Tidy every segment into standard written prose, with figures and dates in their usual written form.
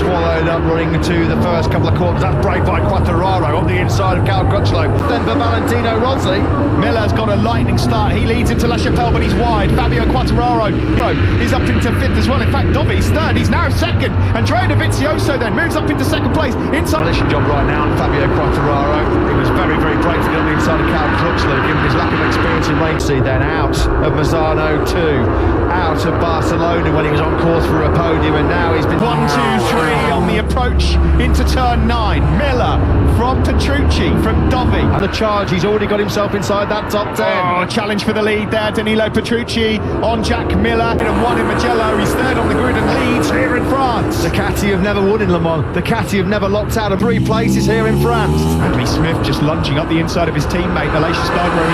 swallowed up running to the first couple of corners. That's brave by Quartararo on the inside of Cal Crutchlow. Then for Valentino Rossi. Miller's got a lightning start. He leads into La Chapelle, but he's wide. Fabio Quartararo is up into fifth as well. In fact, Dovi's third. He's now second. Andrea Dovizioso then moves up into second place. Inside job right now on Fabio Quartararo. He was very, very brave to get on the inside of Cal Crutchlow, given his lack of experience in racing. Then out of Mazzano 2, out of Barcelona when he was on course for a podium, and now he's been 1, 2, 3 on the approach into turn 9. Miller from Petrucci, from Dovi. And the charge, he's already got himself inside that top 10. Oh, challenge for the lead there. Danilo Petrucci on Jack Miller. And 1 in Magello. He's third on the grid and leads here in France. The Catty have never won in Le Mans. The Catty have never locked out of 3 places here in France. Andy Smith just lunging up the inside of his teammate, Alex Marquez,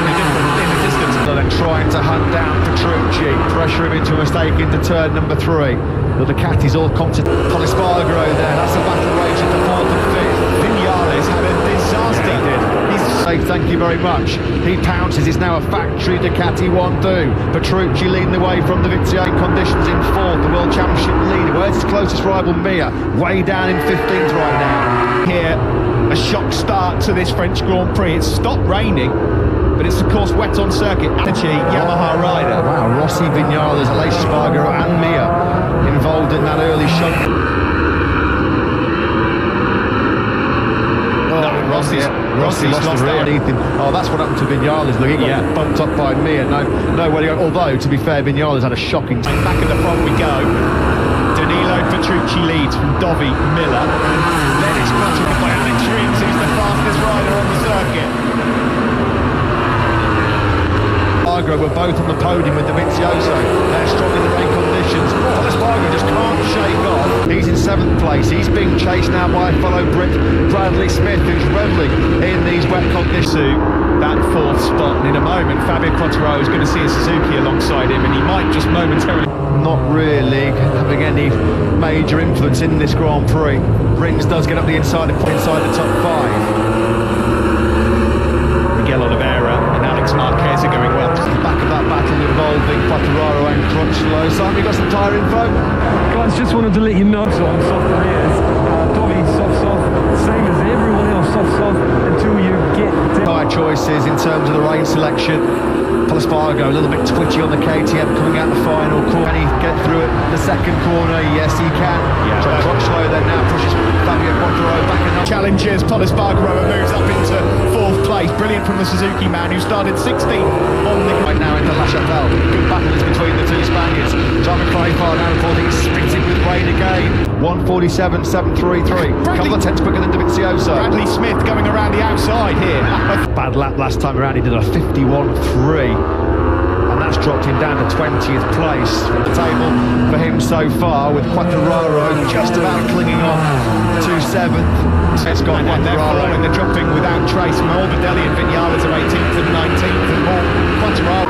in the distance. So then trying to hunt down Petrucci, pressure him into a mistake into turn number 3. But the Catty's all confident. Polispargro there, that's a battle rage at the 4th and 5th. Vinales had a disaster. Yeah, he did. Thank you very much. He pounces. It's now a factory Ducati 1-2. Petrucci leading the way from the Vizio conditions in 4th. The World Championship leader. Where's his closest rival, Mia? Way down in 15th right now. Here, a shock start to this French Grand Prix. It's stopped raining, but it's of course wet on circuit. Yamaha rider. Wow, Rossi, Vinales, Alex Marquez and Mia involved in that early shock. Rossi lost the rear. Oh, that's what happened to Vinales. Look, he got bumped up by Mia. No way to go. Although, to be fair, Vinales had a shocking... Back at the front we go. Danilo Petrucci leads from Dovi, Miller. Then it's clutched by Alex Rins, who's the fastest rider on the circuit. Were both on the podium with Dovizioso. They're strong in the rain conditions. Polispargro just can't shake off. He's in 7th place. He's being chased now by fellow Brit Bradley Smith, who's reveling in these wet conditions. That 4th spot, and in a moment Fabio Quartararo is going to see a Suzuki alongside him, and he might just momentarily... Not really having any major influence in this Grand Prix. Rins does get up the inside the top 5. Miguel Oliveira and Alex Marquez are going well. The back of that battle involving Quartararo and Crutchlow. Simon, you got some tyre info? Guys, just wanted to let you know on soft rears. Dovi soft, same as everyone else, soft until you get tyre choices in terms of the rain selection. Polispargro a little bit twitchy on the KTM coming out the final corner. Can he get through it the second corner? Yes, he can. Yeah, so Crutchlow then now pushes Fabio Quartararo back and up. Challenges Polispargro moves up into 4th place. Brilliant from the Suzuki man who started 16th on the... Right now into La Chapelle. Good battle is between the 2 Spaniards. Simon Claifar now reporting sprinting with rain again. 1:47.733. Couple of tenths quicker than Dovizioso. Bradley Smith going around the outside here. Bad lap last time around. He did a 51.3. And that's dropped him down to 20th place from the table for him so far, with Quartararo just about clinging on to 7th. It's got Quartararo and they're dropping without trace. Morbidelli and Vinales are 18th and 19th, and more Quartararo.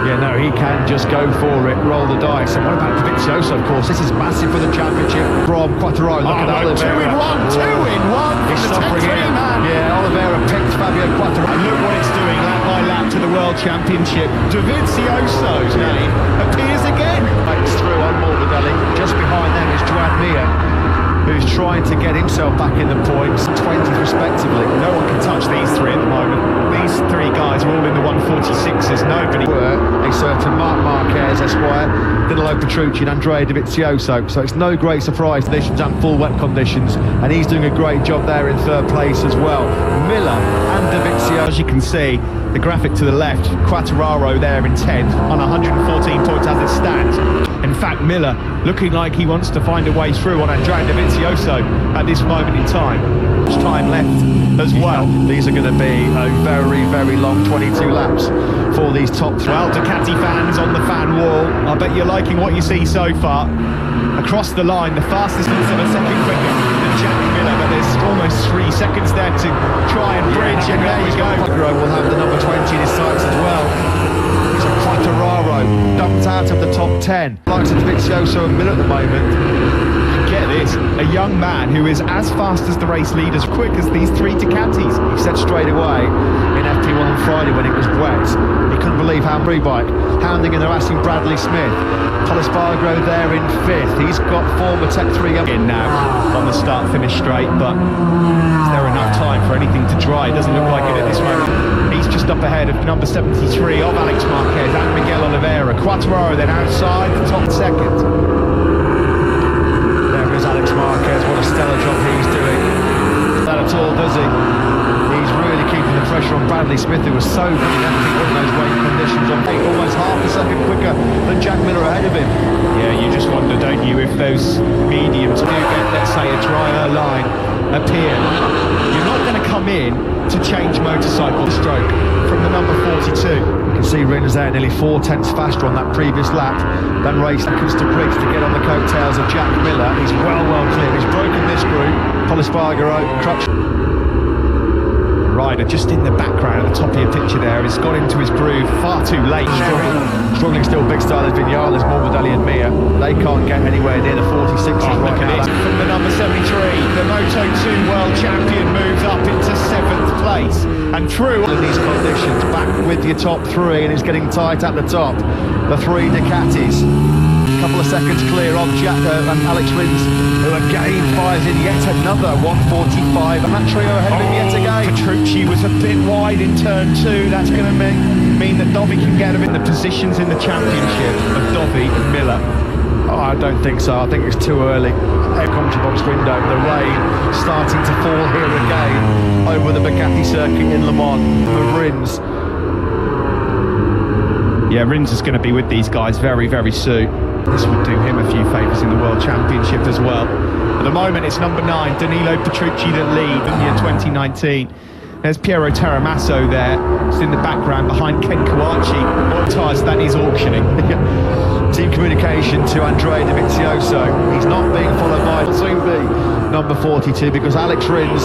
Yeah, no, he can just go for it, roll the dice. And what about Dovizioso, of course? This is massive for the championship. From Quartararo, look at Oliveira. 2 in 1, 2 in 1. He's suffering in. Yeah, Oliveira picked Fabio Quartararo. And look what it's doing, lap by lap to the World Championship. Dovizioso's name appears again. It's through on Morbidelli. Just behind them is Joan Mir, who's trying to get himself back in the points, 20th respectively. No one can touch these 3 at the moment. These 3 guys are all in the 146s. Nobody. A certain Marc Marquez, Esquire, Danilo Petrucci and Andrea Dovizioso. So it's no great surprise conditions and full wet conditions, and he's doing a great job there in 3rd place as well. Miller and Dovizioso. As you can see, the graphic to the left, Quartararo there in 10th on 114 points as it stands. In fact, Miller looking like he wants to find a way through on Andrea Dovizioso at this moment in time. Much time left as well. These are going to be a very, very long 22 laps for these top 3. Well, Ducati fans on the fan wall, I bet you're liking what you see so far. Across the line, the fastest is a second quicker than Jack Miller, but there's almost 3 seconds there to try and bridge, and there you go. Will have the number 20 in his sights as well. So Quartararo dumped out of the top 10. Likes of Dovizioso and Miller at the moment. Get this, a young man who is as fast as the race leaders, quick as these three Ducatis. He said straight away in FP1 on Friday when it was wet, he couldn't believe how free bike, hounding and harassing Bradley Smith. Espargaro there in 5th. He's got former Tech 3 in now on the start-finish straight, but is there enough time for anything to dry? It doesn't look like it at this moment. He's just up ahead of number 73 of Alex Marquez and Miguel Oliveira. Quartararo then outside the top second. There is Alex Marquez. What a stellar job he's doing. Not at all, does he? He's really keeping the pressure on Bradley Smith, who was so good in everything in those rain conditions, on almost half a second quicker than Jack Miller ahead of him. Yeah, you just wonder, don't you, if those mediums do get, let's say, a drier line appear. You're not going to come in to change motorcycle stroke from the number 42. You can see Rins there nearly 4 tenths faster on that previous lap than race seconds to Briggs to get on the coattails of Jack Miller. He's well clear. He's broken this group. Espargaro, crutch. Rider just in the background at the top of your picture there has got into his groove far too late. Struggling still, big stylers, Vinales, Morbidelli and Mir. They can't get anywhere near the 46s right now. From the number 73, the Moto2 world champion moves up into 7th place. And through in these conditions, back with your top 3, and it's getting tight at the top. The 3 Ducatis. Couple of seconds clear of Alex Rins, who again fires in yet another 145, and that trio ahead of him yet again. Petrucci was a bit wide in turn 2. That's going to mean that Dovi can get him in the positions in the championship of Dovi and Miller. Oh, I don't think so. I think it's too early. Air commentary box window, the rain starting to fall here again over the Bugatti circuit in Le Mans for Rins. Yeah, Rins is going to be with these guys very soon. This would do him a few favours in the World Championship as well. At the moment, it's number 9, Danilo Petrucci, that lead in the year 2019. There's Piero Terramasso there, just in the background behind Ken Kawachi. What tyres that is auctioning. Team communication to Andrea Dovizioso. He's not being followed by number 42, because Alex Rins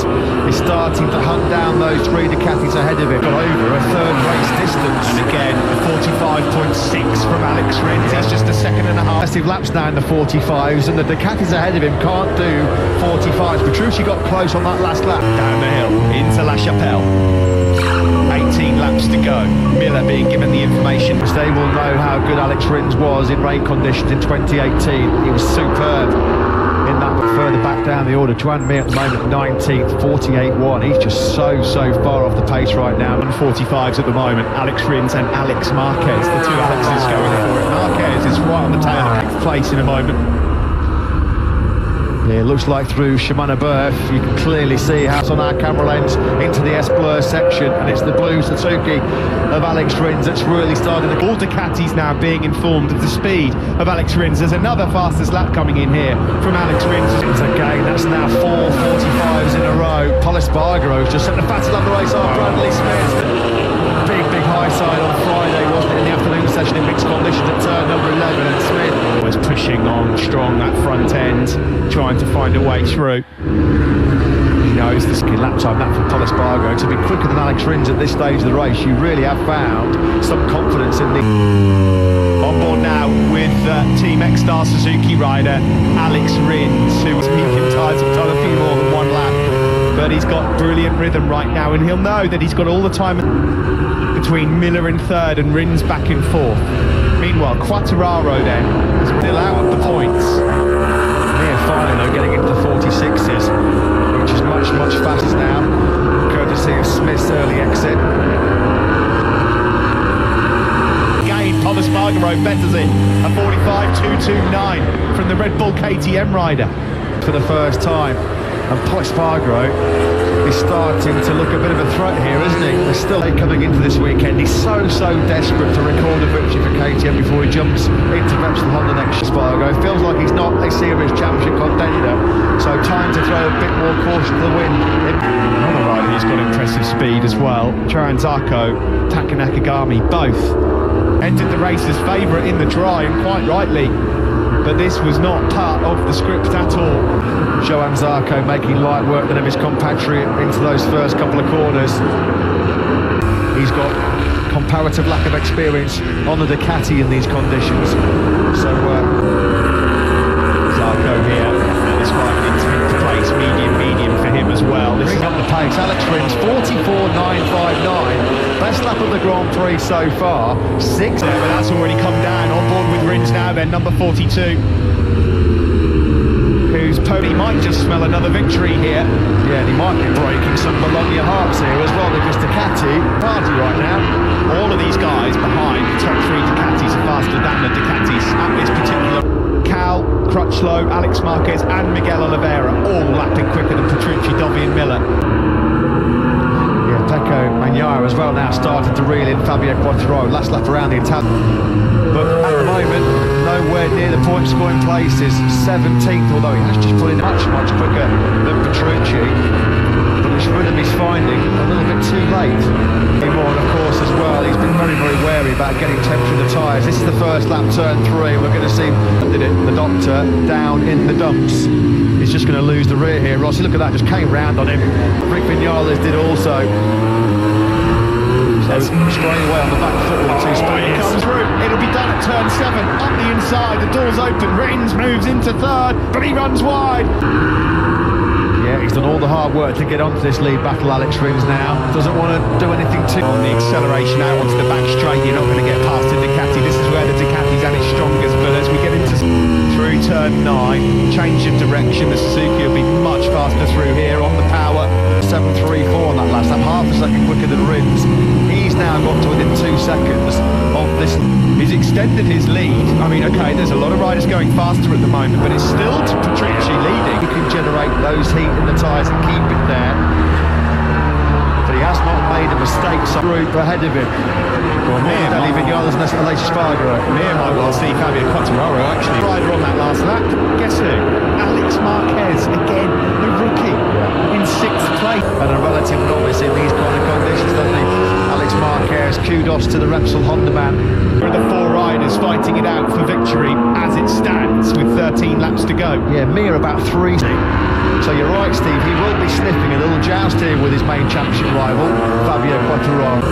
is starting to hunt down those 3 Ducatis ahead of him. Got over a 3rd race distance. And again, 45.6 from Alex Rins. He's just a second and a half. Massive laps now in the 45s, and the Ducatis ahead of him can't do 45s. Petrucci got close on that last lap. Down the hill into La Chapelle. 18 laps to go. Miller being given the information. They will know how good Alex Rins was in rain conditions in 2018. He was superb in that. Further back down the order, Joan Mir at the moment 19th, 48.1. He's just so far off the pace right now. 45s at the moment, Alex Rins and Alex Marquez, the 2 Alexes going for it. Marquez is right on the tail of 8th place in a moment. Yeah, it looks like through Shimano Berth, you can clearly see how it's on our camera lens into the S-Blur section, and it's the blue Suzuki of Alex Rins that's really started. All Ducatis now being informed of the speed of Alex Rins. There's another fastest lap coming in here from Alex Rins. Again, that's now 4 45s in a row. Espargaro's just set the fastest lap of the race off Bradley Smith. Big high side on Friday, wasn't it, in the afternoon session in mixed conditions at turn number 11, and Smith was pushing on strong that front end, trying to find a way through. He knows the lap time that from Espargaro to be quicker than Alex Rins at this stage of the race. You really have found some confidence in the... On board now with Team X-Star Suzuki rider Alex Rins, who was medium tyres, have done a few more than 1 lap, but he's got brilliant rhythm right now, and he'll know that he's got all the time between Miller in 3rd and Rins back in 4th. Meanwhile, Quartararo then is still out of the points. Near finally, though, getting into the 46s, which is much faster now, courtesy of Smith's early exit. Again, Espargaro betters it, a 45.229 from the Red Bull KTM rider. For the first time, and Espargaro is starting to look a bit of a threat here, isn't he? They're still coming into this weekend. He's so desperate to record a victory for KTM before he jumps into Repsol Honda next year. Espargaro feels like he's not a serious championship contender, so time to throw a bit more caution to the wind. Another rider who's got impressive speed as well, Charan Zarco, Taka Nakagami, both entered the race as favourite in the dry, and quite rightly, but this was not part of the script at all. Johan Zarco making light work of his compatriot into those first couple of corners. He's got comparative lack of experience on the Ducati in these conditions. So Zarco here, and it's right into 5th place, medium for him as well. This is up the pace. Alex Rins 44.959, best lap of the Grand Prix so far. 6th. Yeah, but that's already come down. On board with Rins now then, number 42. Whose pony might just smell another victory here. Yeah, and he might be breaking some Bologna hearts here as well, because Ducati party right now. All of these guys behind the top 3 Ducatis are faster than the Ducatis at this particular. Cal, Crutchlow, Alex Marquez and Miguel Oliveira all lapping quicker than Petrucci, Dovi and Miller. Yeah, Pecco Bagnaia as well now started to reel in Fabio Quartararo, last lap around the Italian. But at the moment, nowhere near the point scoring places. 17th, although he has just put in much quicker than Petrucci. But it's Rhythm he's finding a little bit too late. Anymore, and of course, as well, he's been very wary about getting temperature in the tyres. This is the first lap, turn 3. We're going to see the Doctor down in the dumps. He's just going to lose the rear here. Rossi, look at that, just came round on him. Rick Vinales did also. So spraying away on the back foot with 2 Spaniards. It comes through. It'll be done at turn 7. Up the inside, the door's open. Rins moves into 3rd, but he runs wide. Yeah, he's done all the hard work to get onto this lead battle, Alex Rins now. Doesn't want to do anything too... On the acceleration out onto the back straight, you're not going to get past the Ducati. This is where the Ducati's at its strongest, but as we get into through turn 9, change of direction, the Suzuki will be much faster through here on the power. 7.34 on that last lap, half a second quicker than Rins. He's now got to within 2 seconds of this. He's extended his lead. I mean, okay, there's a lot of riders going faster at the moment, but it's still Petrucci leading. He can generate those heat in the tyres and keep it there. But he has not made a mistake, so group ahead of him. Well, Danny Vinales and Alex Spargaro. Might well see Fabio Quartararo actually rider on that last lap. Guess who? Alex Marquez, again, the rookie, in 6th place. And a relative novice in these kind of conditions, doesn't he? Alex Marquez, kudos to the Repsol Honda man. There are the 4 riders fighting it out for victory as it stands with 13 laps to go. Yeah, Mir about 3. So you're right, Steve, he will be sniffing a little joust here with his main championship rival, Fabio Quartararo.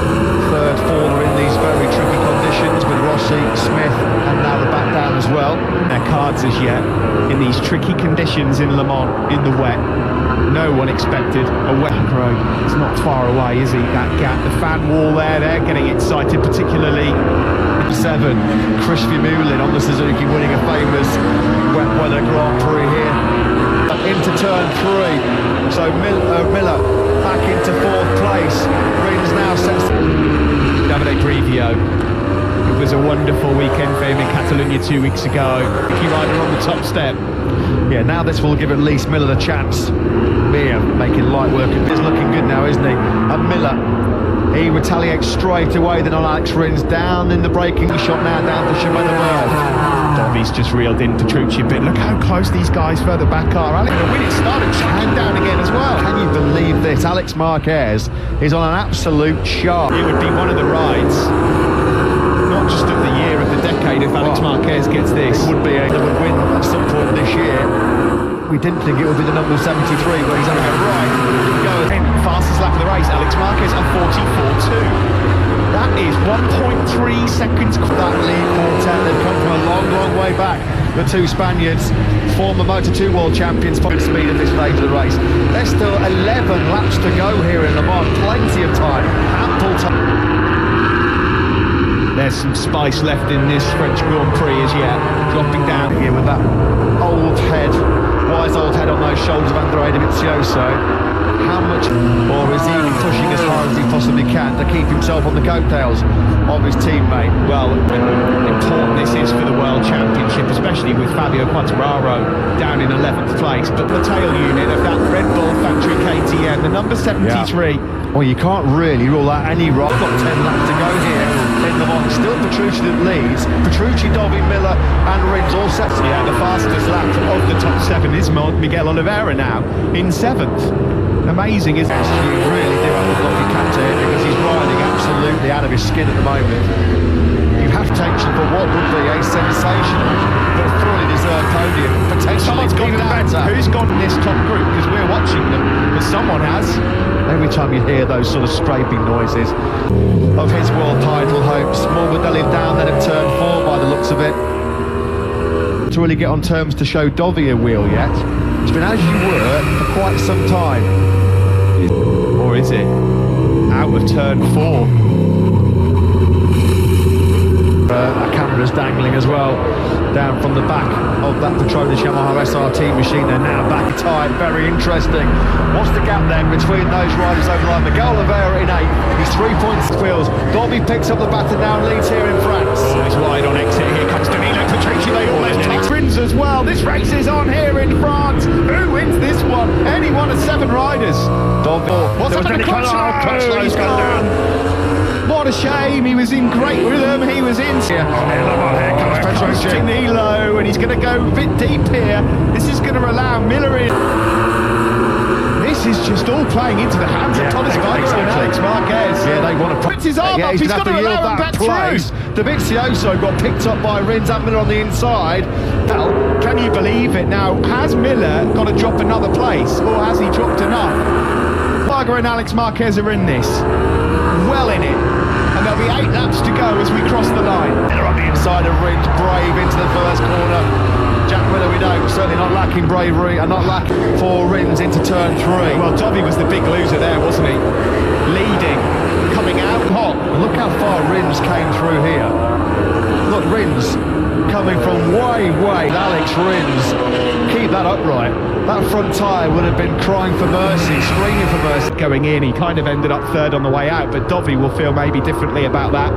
3rd faller in these very tricky conditions with Rossi, Smith and now the back down as well. Their cards as yet in these tricky conditions in Le Mans in the wet. No one expected a wet road. It's not far away, is he? That gap, the fan wall there, they're getting excited, particularly 7. Chris Vermeulen on the Suzuki winning a famous wet weather Grand Prix here. Into turn 3. So Miller back into 4th place. Rins now sends Davide Brivio. It was a wonderful weekend for him in Catalonia 2 weeks ago. Ricky rider on the top step. Yeah, now this will give at least Miller a chance. Mir making light work of it. He's looking good now, isn't he? And Miller, he retaliates straight away then on Alex Rins, down in the braking shot now, down to Chemin de Mer. Dovi's just reeled in Petrucci a bit. Look how close these guys further back are. Alex, the win, it started tracking down again as well. Can you believe this? Alex Marquez is on an absolute chart. It would be one of the rides, not just of the year, of the decade, if Alex Marquez gets this. It would be that would win at some point this year. We didn't think it would be the number 73, but he's having a right go. Fastest lap of the race, Alex Marquez on 44.2. That is 1.3 seconds. That lead quartet, they've come from a long way back. The 2 Spaniards, former Moto2 World Champions, for speed at this stage of the race. There's still 11 laps to go here in Le Mans, plenty of time, ample time. There's some spice left in this French Grand Prix as yet, dropping down here with that old head, wise old head on those shoulders of Andrea Dovizioso. How much, or is he pushing as hard as he possibly can to keep himself on the coattails of his teammate? Well, important this is for the World Championship, especially with Fabio Quartararo down in 11th place. But the tail unit of that Red Bull factory KTM, the number 73. Yeah. Well, you can't really rule out any wrong. Got 10 laps to go here in Le Mans. Still Petrucci that leads. Petrucci, Dovi, Miller and Rins all set. Yeah, the fastest lap of the top 7 is Miguel Oliveira now in 7th. Amazing, isn't it? You really do have to block your cat here because he's riding absolutely out of his skin at the moment. You have to take for what would be a sensational but thoroughly deserved podium. Potentially someone's gone down. Who's gone in this top group? Because we're watching them, but someone has. Every time you hear those sort of scraping noises of his world title hopes, Morbidelli down then at turn 4 by the looks of it. to really get on terms to show Dovi a wheel yet. It's been as you were for quite some time. Or is it out of turn 4? Our camera's dangling as well down from the back of that Petronas Yamaha SRT machine. They're now back tight. Very interesting. What's the gap then between those riders over the line? Miguel Oliveira in 8th. He's 3 points wheels. Dovi picks up the baton now and leads here in France. Oh, he's wide on exit. Here comes Danilo Petrucci. They almost take wins as well. This race is on here in France. Who wins this one? Any one of 7 riders. Dovi. What's up in the Crutchlow? He's gone. What a shame, he was in great rhythm, he was in. Here comes Danilo, and he's going to go a bit deep here. This is going to allow Miller in. This is just all playing into the hands of Thomas Weiger and Alex Marquez. Yeah, they want to puts his arm up, he's got to allow him back place. Dovizioso got picked up by Rins and Miller on the inside. Well, can you believe it? Now, has Miller got to drop another place, or has he dropped enough? Weiger and Alex Marquez are in this. Well in it. And there'll be 8 laps to go as we cross the line. They're on the inside of Rins, brave into the first corner. Jack Miller, we know, certainly not lacking bravery and not lacking for Rins into turn 3. Well, Dovi was the big loser there, wasn't he? Leading, coming out hot. And look how far Rins came through here. Look, Rins coming from way. Alex Rins, keep that upright. That front tyre would have been crying for mercy, screaming for mercy. Going in, he kind of ended up 3rd on the way out, but Dovi will feel maybe differently about that.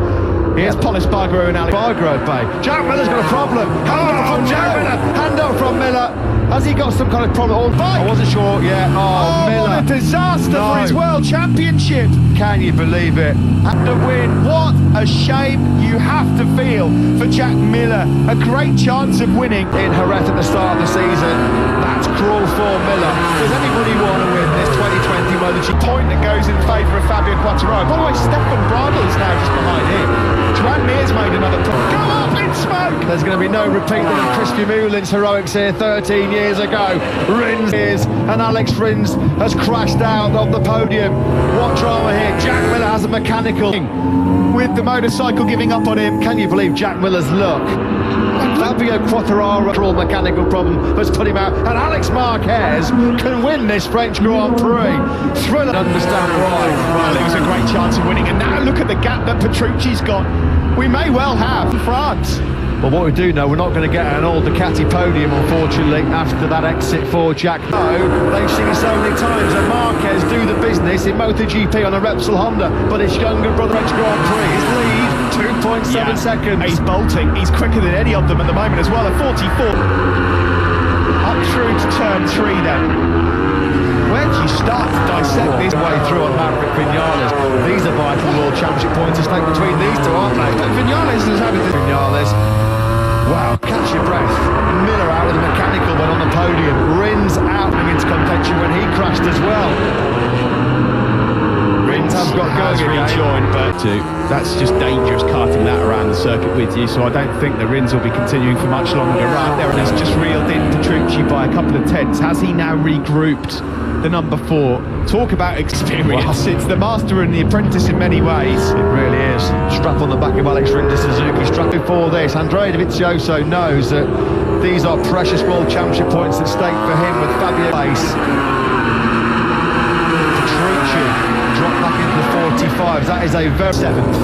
Here's Polis Bargaro and Alex. Bargaro, babe. Jack Miller's got a problem. Hand up from Jack Miller. Hand up from Miller. Has he got some kind of problem? I wasn't sure. Yeah. Oh, Miller. What a disaster for his World Championship. Can you believe it? And the win. What a shame you have to feel for Jack Miller. A great chance of winning in Jerez at the start of the season. That's cruel for Miller. Does anybody want to win this 2020 MotoGP? Point that goes in favour of Fabio Quartararo. By the way, Stefan Bradl is now just behind him. Joan Mir's made another point. Go up in smoke! There's going to be no repeat of Christian Moulin's heroics here 13 years ago. Rins is, and Alex Rins has crashed out of the podium. What drama here? Jack Miller has a mechanical with the motorcycle giving up on him. Can you believe Jack Miller's luck? Fabio Quartararo mechanical problem has put him out, and Alex Marquez can win this French Grand Prix. Thriller, understand why. Well, it was a great chance of winning, and now look at the gap that Petrucci's got. We may well have France. Well, what we do know, we're not going to get an all Ducati podium, unfortunately, after that exit for Jack. No, they've seen it so many times, and Marquez do the business in MotoGP on a Repsol Honda, but his younger brother French Grand Prix, his lead, 2.7 seconds. He's bolting, he's quicker than any of them at the moment as well, at 44. Up through to turn 3 then. Where do you start to dissect this? Way through on Maverick Vinales. These are vital World Championship points to stake between these two, aren't they? But Vinales has had it. Vinales. Wow, catch your breath. Miller out with the mechanical but on the podium. Rins out into contention when he crashed as well. Rins has got going rejoined, but that's just dangerous carting that around the circuit with you, so I don't think the Rins will be continuing for much longer. Right there, and he's just reeled in Petrucci by a couple of tenths. Has he now regrouped the number 4? Talk about experience. Wow. It's the master and the apprentice in many ways. It really is. Strap on the back of Alex Rins Suzuki. Strap before this. Andrea Dovizioso knows that these are precious World Championship points at stake for him with Fabio Pace. Petrucci dropped back into the 45s. That is a very 7th.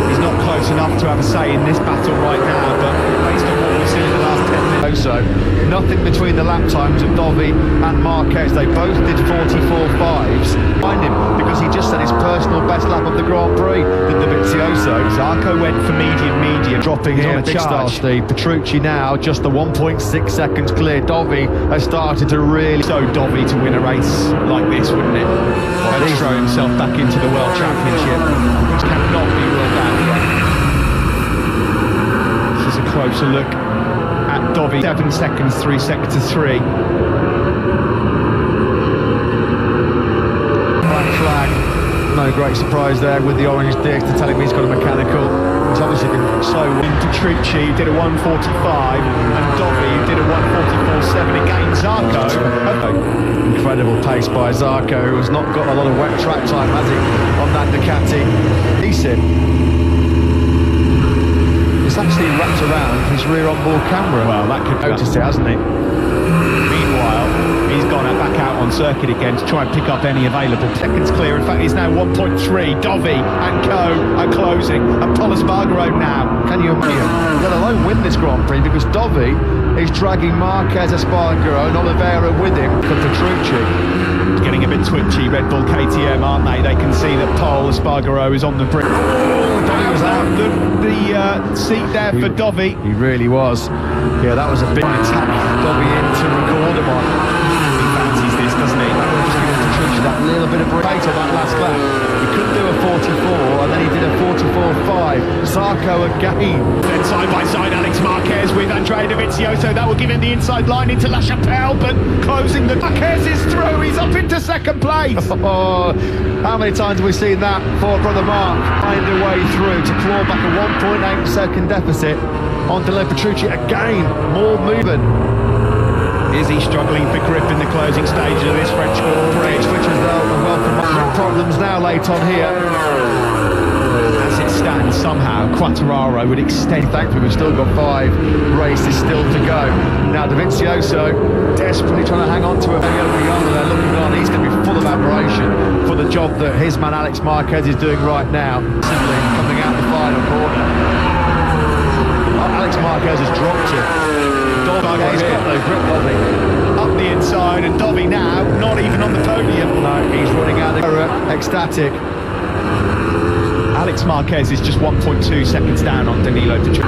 He's not close enough to have a say in this battle right now, but based on what we've seen in the last 10 minutes. So, nothing between the lap times of Dovi and Marquez. They both did 44.5s. Find him because he just set his personal best lap of the Grand Prix, did Dovizioso. Zarco went for medium, dropping here. Big start, Steve. Petrucci now just the 1.6 seconds clear. Dovi has started to really. So Dovi to win a race like this, wouldn't it? And throw himself back into the World Championship, which cannot be ruled out. This is a closer look at Dovi. 7 seconds, 3 seconds to 3. Black flag. No great surprise there with the orange disc to tell him he's got a mechanical. He's obviously been so. Petrucci did a 1:45 and Dovi did a 1:44.7 against Zarco. Incredible pace by Zarco, who has not got a lot of wet track time, has he, on that Ducati. It's actually wrapped around his rear onboard camera. Well, that could noticed it, hasn't he? Meanwhile, he's gone back out on circuit again to try and pick up any available seconds clear. In fact, he's now 1.3. Dovi and co are closing. And Paul Espargaro now. Can you imagine? Let alone win this Grand Prix, because Dovi is dragging Marquez, Espargaro and Oliveira with him for Petrucci. Getting a bit twitchy, Red Bull KTM, aren't they? They can see that Paul Espargaro is on the brink. Dovi was out. The seat there for Dovi. He really was. Yeah, that was a big attack. Dovi in to record him on. He fancies this, doesn't he? Just giving Petrucci that little bit of break on that last lap. He couldn't do a 44, and then he did a 44.5. Zarco again. Then side by side, Alex Marquez with Andrea Dovizioso. That will give him the inside line into La Chapelle, but closing the... Marquez is through. He's up into second place. Oh, how many times have we seen that for brother Mark find a way through to claw back a 1.8 second deficit on Danilo Petrucci again? More movement. Is he struggling for grip in the closing stage of this French Grand Prix? Which is welcome problems now late on here. As it stands, somehow Quartararo would extend. Thankfully, we've still got 5 races still to go. Now, Dovizioso desperately trying to hang on to a very over yonder there, looking on. He's going to be full of admiration for the job that his man Alex Marquez is doing right now. Simply coming out the final corner. Alex Marquez has dropped it. Yeah, he's got no grip, Dovi. Up the inside, and Dovi now not even on the podium. No, he's running out of ecstatic. Alex Marquez is just 1.2 seconds down on Danilo Petrucci.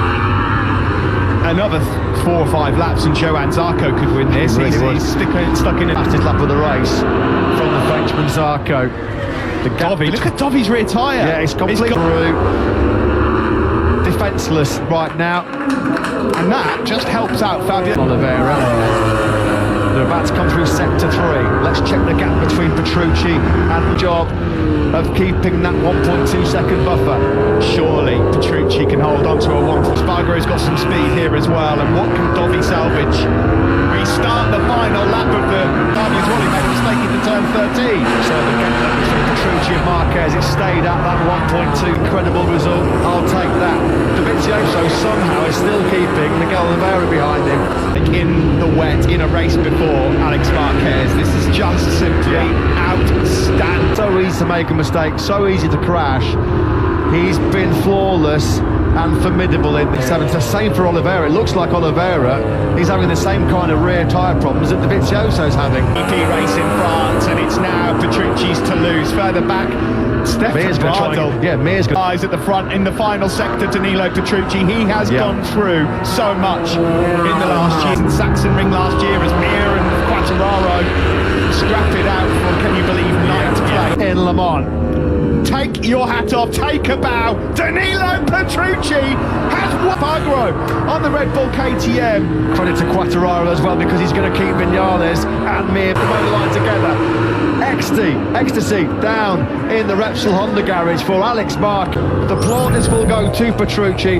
Another 4 or 5 laps and Johan Zarco could win this. Really he's stuck in a fastest lap of the race from the Frenchman Zarco. The Dovi, look at Dovi's rear tyre. Yeah, it's completely through. Defenceless right now. And that just helps out Fabio Oliveira. They're about to come through sector 3. Let's check the gap between Petrucci and the job of keeping that 1.2 second buffer. Surely Petrucci can hold on to a 1. Espargaro's got some speed here as well, and what can Dovi salvage? Restart the final lap of the Derby as well. He made a mistake into turn 13. So the gap between Petrucci and Marquez, it stayed at that 1.2. Incredible result. I'll take that. Dovizioso somehow is still keeping Miguel Oliveira behind him. In the wet, in a race before Alex Marquez, this is just simply outstanding. So easy to make a mistake, so easy to crash. He's been flawless and formidable in this. It's the same for Oliveira. It looks like Oliveira, he's having the same kind of rear tyre problems that Dovizioso's having. EP race in France, and it's now Petrucci's to lose. Further back, Stefan Bradl. Mears eyes at the front in the final sector. Danilo Petrucci, he has gone through so much in the last year. In Saxon Ring last year as Mir and Quartararo scrapped it out for, can you believe, 9th place in Le Mans. Take your hat off, take a bow. Danilo Petrucci has won. Espargaro on the Red Bull KTM. Credit to Quartararo as well, because he's going to keep Vinales and Mir the line together. Ecstasy down in the Repsol Honda garage for Alex Marquez. The plaudits will go to Petrucci.